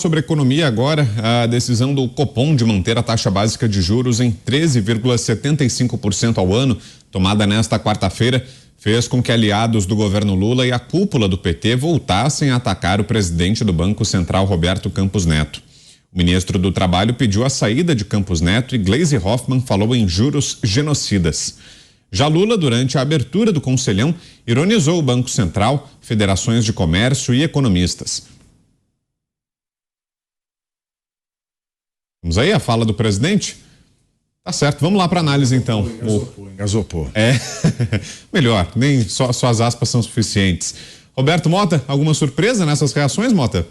Sobre economia agora, a decisão do Copom de manter a taxa básica de juros em 13,75% ao ano, tomada nesta quarta-feira, fez com que aliados do governo Lula e a cúpula do PT voltassem a atacar o presidente do Banco Central, Roberto Campos Neto. O ministro do Trabalho pediu a saída de Campos Neto e Gleisi Hoffmann falou em juros genocidas. Já Lula, durante a abertura do Conselhão, ironizou o Banco Central, federações de comércio e economistas. Vamos aí, a fala do presidente? Tá certo, vamos lá para análise então. Engasopou. Melhor, nem só as aspas são suficientes. Roberto Mota, alguma surpresa nessas reações, Mota?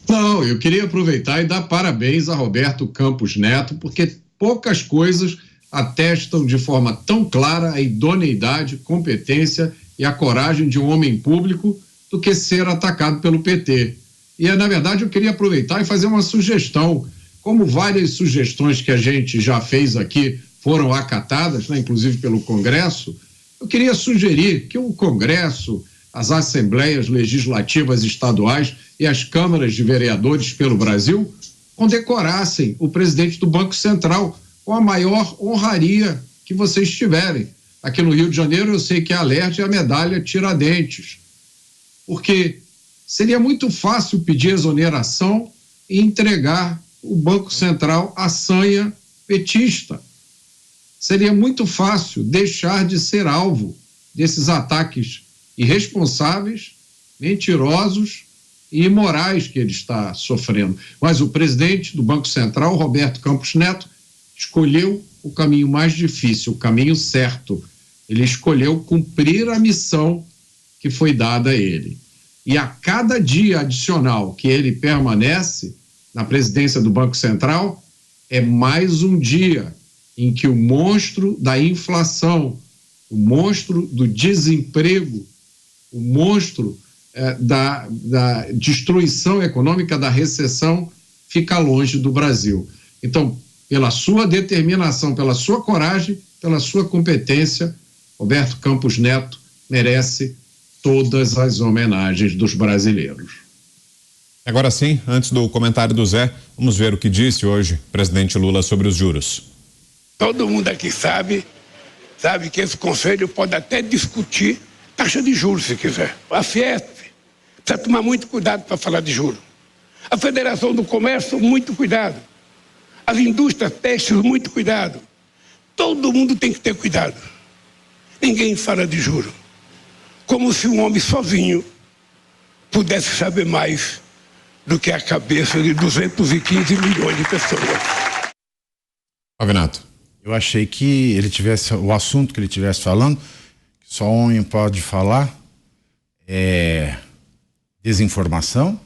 Não, eu queria aproveitar e dar parabéns a Roberto Campos Neto, porque poucas coisas atestam de forma tão clara a idoneidade, competência e a coragem de um homem público do que ser atacado pelo PT. E, na verdade, eu queria aproveitar e fazer uma sugestão. Como várias sugestões que a gente já fez aqui foram acatadas, né, inclusive pelo Congresso, eu queria sugerir que o Congresso, as assembleias legislativas estaduais e as câmaras de vereadores pelo Brasil condecorassem o presidente do Banco Central com a maior honraria que vocês tiverem. Aqui no Rio de Janeiro eu sei que a Alerte é a medalha Tiradentes, porque seria muito fácil pedir exoneração e entregar o Banco Central à sanha petista. Seria muito fácil deixar de ser alvo desses ataques irresponsáveis, mentirosos e imorais que ele está sofrendo. Mas o presidente do Banco Central, Roberto Campos Neto, escolheu o caminho mais difícil, o caminho certo. Ele escolheu cumprir a missão que foi dada a ele. E a cada dia adicional que ele permanece na presidência do Banco Central, é mais um dia em que o monstro da inflação, o monstro do desemprego, o monstro da destruição econômica, da recessão, fica longe do Brasil. Então, pela sua determinação, pela sua coragem, pela sua competência, Roberto Campos Neto merece todas as homenagens dos brasileiros. Agora sim, antes do comentário do Zé, vamos ver o que disse hoje o presidente Lula sobre os juros. Todo mundo aqui sabe que esse conselho pode até discutir taxa de juros se quiser. A Fiesp precisa tomar muito cuidado para falar de juros. A Federação do Comércio, muito cuidado. As indústrias têxteis, muito cuidado. Todo mundo tem que ter cuidado. Ninguém fala de juros. Como se um homem sozinho pudesse saber mais do que a cabeça de 215 milhões de pessoas. Pavinato. Eu achei que ele tivesse, o assunto que ele estivesse falando, que só homem pode falar, é desinformação,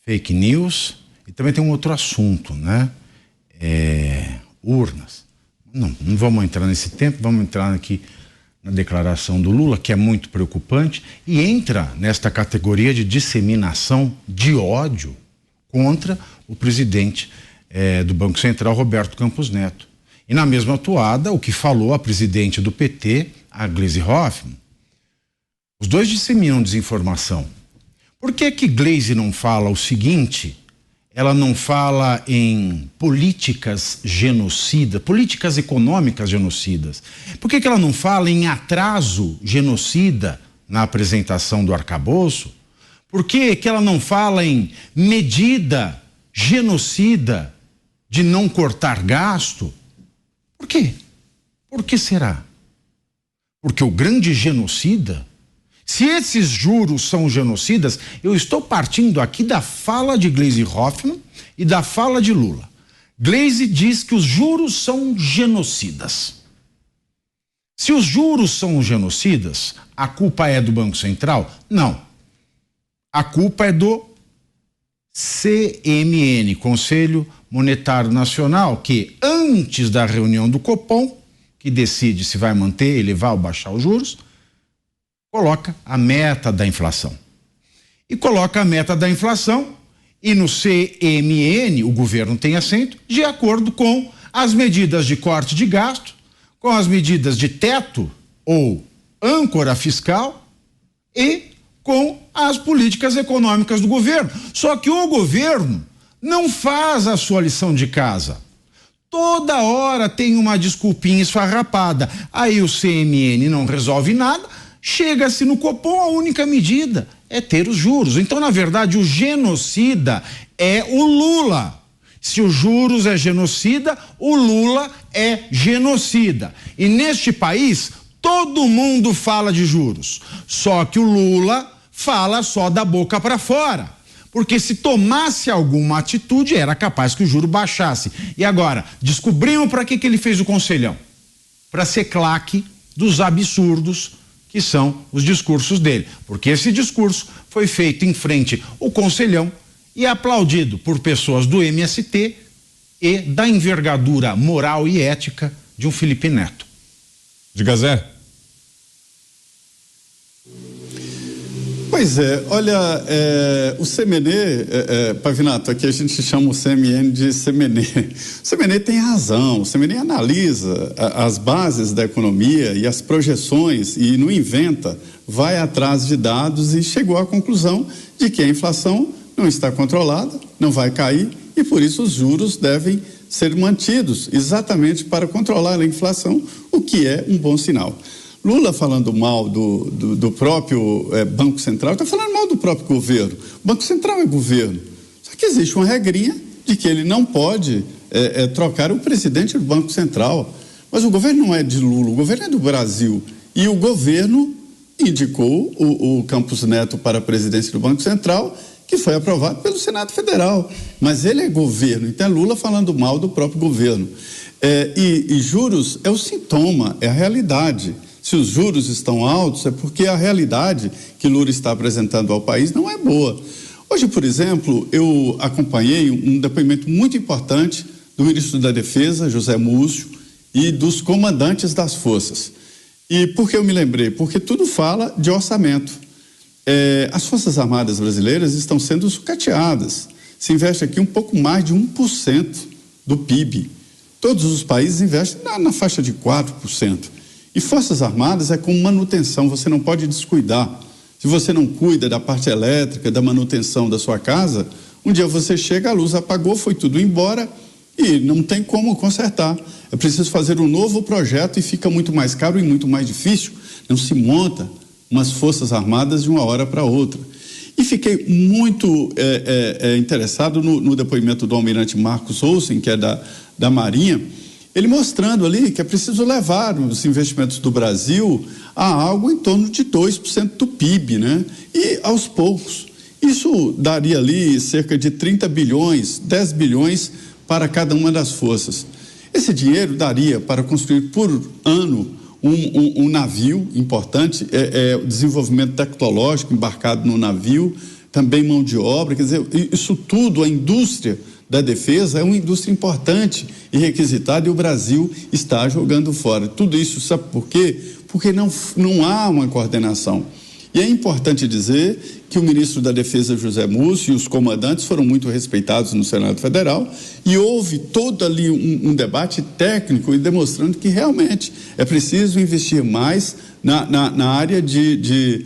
fake news, e também tem um outro assunto, né? Urnas. Não vamos entrar nesse tempo, vamos entrar aqui na declaração do Lula, que é muito preocupante, e entra nesta categoria de disseminação de ódio contra o presidente do Banco Central, Roberto Campos Neto. E na mesma toada, o que falou a presidente do PT, a Gleisi Hoffmann. Os dois disseminam desinformação. Por que Gleisi não fala o seguinte? Ela não fala em políticas genocidas, políticas econômicas genocidas. Por que ela não fala em atraso genocida na apresentação do arcabouço? Por que ela não fala em medida genocida de não cortar gasto? Por quê? Por que será? Porque o grande genocida, se esses juros são genocidas, eu estou partindo aqui da fala de Gleisi Hoffmann e da fala de Lula. Gleisi diz que os juros são genocidas. Se os juros são genocidas, a culpa é do Banco Central? Não. A culpa é do CMN, Conselho Monetário Nacional, que antes da reunião do Copom, que decide se vai manter, elevar ou baixar os juros, coloca a meta da inflação. E coloca a meta da inflação, e no CMN o governo tem assento, de acordo com as medidas de corte de gasto, com as medidas de teto ou âncora fiscal e com as políticas econômicas do governo. Só que o governo não faz a sua lição de casa. Toda hora tem uma desculpinha esfarrapada. Aí o CMN não resolve nada, chega-se no Copom, a única medida é ter os juros. Então, na verdade, o genocida é o Lula. Se os juros é genocida, o Lula é genocida. E neste país, todo mundo fala de juros. Só que o Lula fala só da boca para fora. Porque se tomasse alguma atitude, era capaz que o juro baixasse. E agora, descobrimos para que ele fez o Conselhão? Para ser claque dos absurdos que são os discursos dele. Porque esse discurso foi feito em frente ao Conselhão e aplaudido por pessoas do MST e da envergadura moral e ética de um Felipe Neto. Diga, Zé. Pois é, olha, o CMN, Pavinato, aqui a gente chama o CMN de CMN. O CMN tem razão, o CMN analisa as bases da economia e as projeções e não inventa, vai atrás de dados e chegou à conclusão de que a inflação não está controlada, não vai cair e por isso os juros devem ser mantidos exatamente para controlar a inflação, o que é um bom sinal. Lula falando mal do próprio Banco Central, está falando mal do próprio governo. O Banco Central é governo. Só que existe uma regrinha de que ele não pode trocar o presidente do Banco Central. Mas o governo não é de Lula, o governo é do Brasil. E o governo indicou o Campos Neto para a presidência do Banco Central, que foi aprovado pelo Senado Federal. Mas ele é governo, então é Lula falando mal do próprio governo. E juros é o sintoma, é a realidade. Se os juros estão altos, é porque a realidade que Lula está apresentando ao país não é boa. Hoje, por exemplo, eu acompanhei um depoimento muito importante do ministro da Defesa, José Múcio, e dos comandantes das forças. E por que eu me lembrei? Porque tudo fala de orçamento. As Forças Armadas brasileiras estão sendo sucateadas. Se investe aqui um pouco mais de 1% do PIB. Todos os países investem na faixa de 4%. E Forças Armadas é como manutenção, você não pode descuidar. Se você não cuida da parte elétrica, da manutenção da sua casa, um dia você chega, a luz apagou, foi tudo embora e não tem como consertar. É preciso fazer um novo projeto e fica muito mais caro e muito mais difícil. Não se monta umas Forças Armadas de uma hora para outra. E fiquei muito interessado no depoimento do almirante Marcos Olsen, que é da Marinha, ele mostrando ali que é preciso levar os investimentos do Brasil a algo em torno de 2% do PIB, né? E aos poucos. Isso daria ali cerca de 30 bilhões, 10 bilhões para cada uma das forças. Esse dinheiro daria para construir por ano um navio importante, o desenvolvimento tecnológico embarcado no navio, também mão de obra, quer dizer, isso tudo, a indústria da defesa é uma indústria importante e requisitada e o Brasil está jogando fora. Tudo isso, sabe por quê? Porque não há uma coordenação. E é importante dizer que o ministro da Defesa, José Múcio, e os comandantes foram muito respeitados no Senado Federal e houve todo ali um debate técnico e demonstrando que realmente é preciso investir mais na área de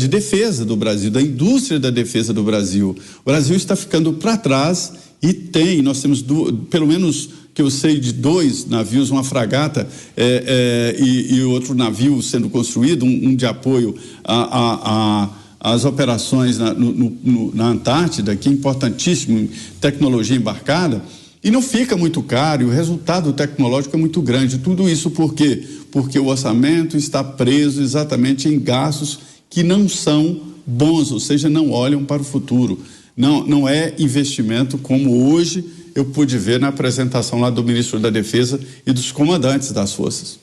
defesa do Brasil, da indústria da defesa do Brasil. O Brasil está ficando para trás e nós temos pelo menos que eu sei de 2 navios, uma fragata e outro navio sendo construído, um de apoio às operações na Antártida, que é importantíssimo, tecnologia embarcada, e não fica muito caro, e o resultado tecnológico é muito grande. Tudo isso por quê? Porque o orçamento está preso exatamente em gastos que não são bons, ou seja, não olham para o futuro. Não é investimento como hoje eu pude ver na apresentação lá do ministro da Defesa e dos comandantes das forças.